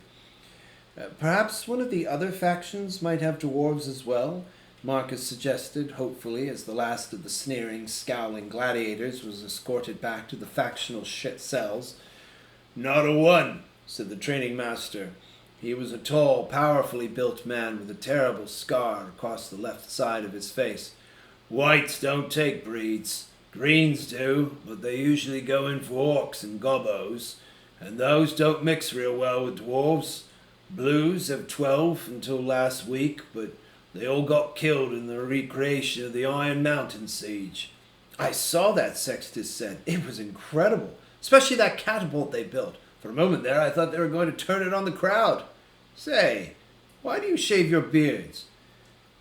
A: Perhaps one of the other factions might have dwarves as well, Marcus suggested hopefully as the last of the sneering, scowling gladiators was escorted back to the factional cells. Not a one, said the training master. He was a tall, powerfully built man with a terrible scar across the left side of his face. Whites don't take breeds. Greens do, but they usually go in for orcs and gobos, and those don't mix real well with dwarves. Blues have 12 until last week, but they all got killed in the recreation of the Iron Mountain siege. I saw that, Sextus said. It was incredible, especially that catapult they built. For a moment there, I thought they were going to turn it on the crowd. Say, Why do you shave your beards?"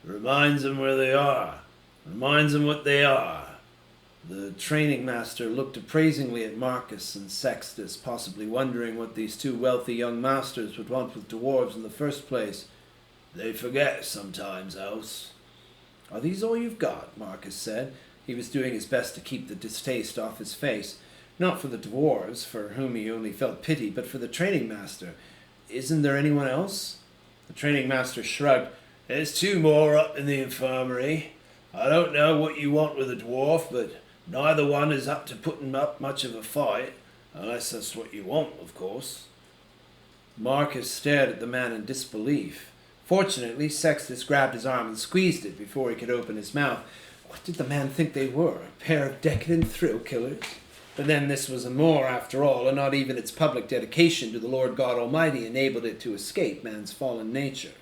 A: "It reminds them where they are. Reminds them what they are." The training master looked appraisingly at Marcus and Sextus, possibly wondering what these two wealthy young masters would want with dwarves in the first place. "They forget sometimes else." "Are these all you've got?" Marcus said. He was doing his best to keep the distaste off his face, not for the dwarves, for whom he only felt pity, but for the training master. "Isn't there anyone else?" The training master shrugged. "There's two more up in the infirmary. I don't know what you want with a dwarf, but neither one is up to putting up much of a fight, unless that's what you want, of course." Marcus stared at the man in disbelief. Fortunately, Sextus grabbed his arm and squeezed it before he could open his mouth. What did the man think they were? A pair of decadent thrill killers? But then this was a moor, after all, and not even its public dedication to the Lord God Almighty enabled it to escape man's fallen nature.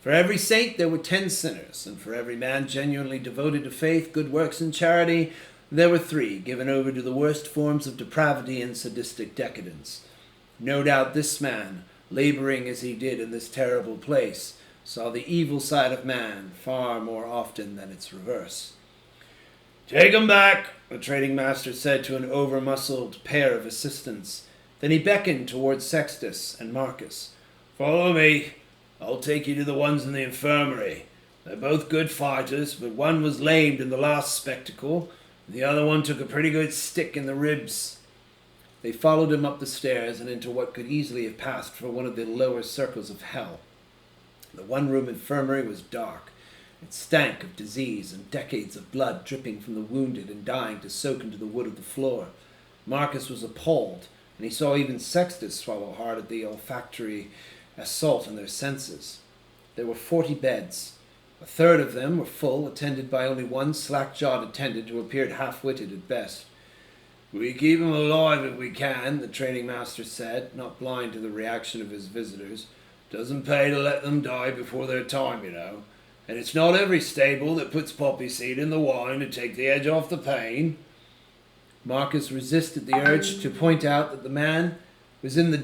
A: For every saint there were 10 sinners, and for every man genuinely devoted to faith, good works, and charity, there were 3 given over to the worst forms of depravity and sadistic decadence. No doubt this man, laboring as he did in this terrible place, saw the evil side of man far more often than its reverse. "Take 'em back," the trading master said to an over-muscled pair of assistants. Then he beckoned towards Sextus and Marcus. "Follow me. I'll take you to the ones in the infirmary. They're both good fighters, but one was lamed in the last spectacle, and the other one took a pretty good stick in the ribs." They followed him up the stairs and into what could easily have passed for one of the lower circles of hell. The one-room infirmary was dark. It stank of disease and decades of blood dripping from the wounded and dying to soak into the wood of the floor. Marcus was appalled, and he saw even Sextus swallow hard at the olfactory assault on their senses. There were 40 beds. A third of them were full, attended by only one slack-jawed attendant who appeared half-witted at best. "We keep 'em alive if we can," the training master said, not blind to the reaction of his visitors. "Doesn't pay to let them die before their time, you know. And it's not every stable that puts poppy seed in the wine to take the edge off the pain." Marcus resisted the urge to point out that the man was in the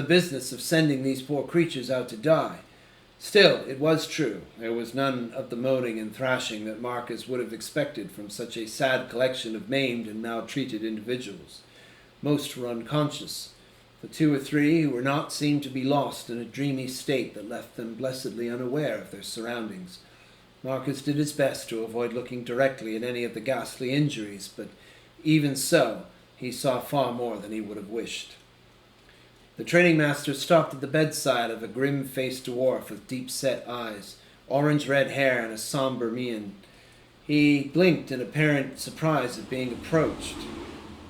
A: business of sending these poor creatures out to die. Still, it was true. There was none of the moaning and thrashing that Marcus would have expected from such a sad collection of maimed and maltreated individuals. Most were unconscious. The 2 or 3 who were not seemed to be lost in a dreamy state that left them blessedly unaware of their surroundings. Marcus did his best to avoid looking directly at any of the ghastly injuries, but even so, he saw far more than he would have wished. The training master stopped at the bedside of a grim-faced dwarf with deep-set eyes, orange-red hair, and a somber mien. He blinked in apparent surprise at being approached.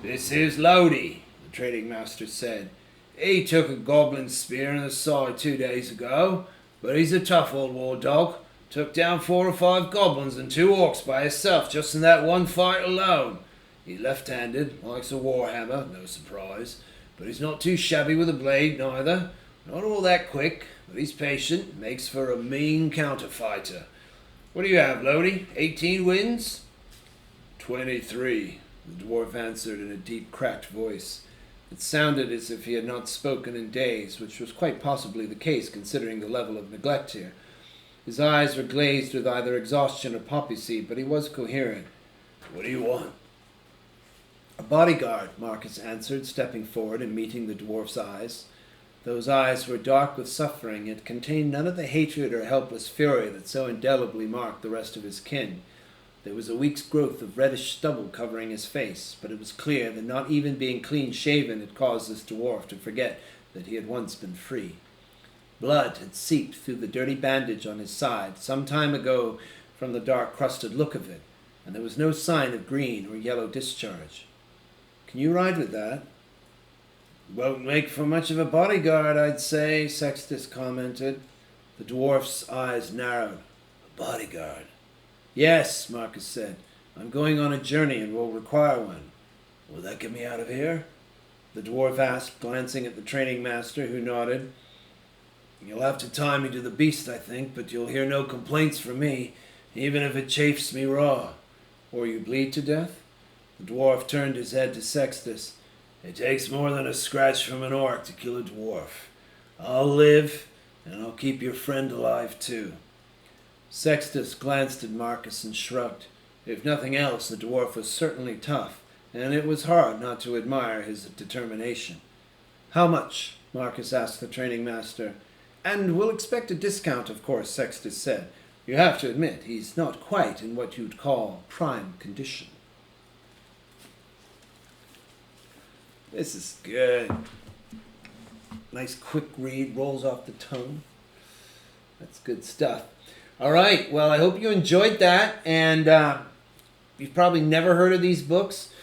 A: "This here's Lodi," the trading master said. "He took a goblin spear in the side 2 days ago, but he's a tough old war dog. Took down 4 or 5 goblins and 2 orcs by himself just in that one fight alone. He's left-handed, likes a warhammer, no surprise, but he's not too shabby with a blade neither. Not all that quick, but he's patient, makes for a mean counter-fighter. What do you have, Lodi? 18 wins?" 23, the dwarf answered in a deep, cracked voice. It sounded as if he had not spoken in days, which was quite possibly the case considering the level of neglect here. His eyes were glazed with either exhaustion or poppy seed, but he was coherent. "What do you want?" "A bodyguard," Marcus answered, stepping forward and meeting the dwarf's eyes. Those eyes were dark with suffering, yet contained none of the hatred or helpless fury that so indelibly marked the rest of his kin. There was a week's growth of reddish stubble covering his face, but it was clear that not even being clean-shaven had caused this dwarf to forget that he had once been free. Blood had seeped through the dirty bandage on his side some time ago from the dark crusted look of it, and there was no sign of green or yellow discharge. "Can you ride with that?" "Won't make for much of a bodyguard, I'd say," Sextus commented. The dwarf's eyes narrowed. "A bodyguard?" "Yes," Marcus said. "I'm going on a journey and will require one." "Will that get me out of here?" the dwarf asked, glancing at the training master, who nodded. "You'll have to tie me to the beast, I think, but you'll hear no complaints from me, even if it chafes me raw." "Or you bleed to death?" The dwarf turned his head to Sextus. "It takes more than a scratch from an orc to kill a dwarf. I'll live,
B: And I'll keep your friend alive, too. Sextus glanced at Marcus and shrugged. If nothing else, the dwarf was certainly tough, and it was hard not to admire his determination. How much? Marcus asked the training master. And we'll expect a discount, of course, Sextus said. You have to admit, he's not quite in what you'd call prime condition. This is good. Nice quick read, rolls off the tongue. That's good stuff. All right, well, I hope you enjoyed that, and you've probably never heard of these books,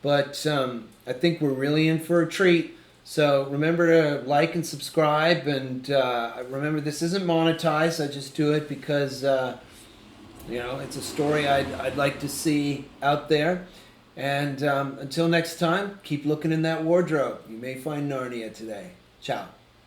B: but I think we're really in for a treat. So remember to like and subscribe, and remember this isn't monetized. I just do it because it's a story I'd like to see out there. And until next time, keep looking in that wardrobe. You may find Narnia today. Ciao.